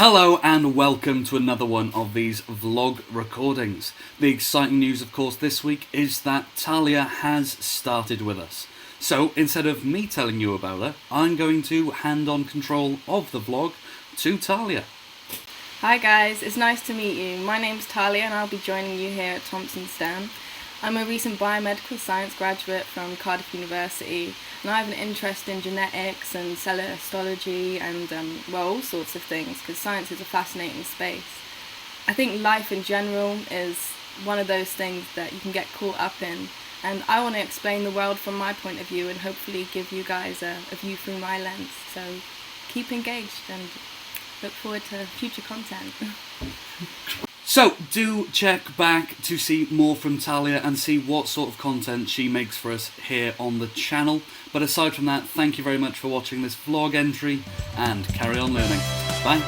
Hello and welcome to another one of these vlog recordings. The exciting news, of course, this week is that Thalia has started with us. So instead of me telling you about her, I'm going to hand on control of the vlog to Thalia. Hi guys, it's nice to meet you. My name's Thalia and I'll be joining you here at Thompson STEM. I'm a recent biomedical science graduate from Cardiff University, and I have an interest in genetics and cellular histology and all sorts of things, because science is a fascinating space. I think life in general is one of those things that you can get caught up in, and I want to explain the world from my point of view and hopefully give you guys a view through my lens. So keep engaged and look forward to future content. So do check back to see more from Thalia and see what sort of content she makes for us here on the channel. But aside from that, thank you very much for watching this vlog entry and carry on learning. Bye.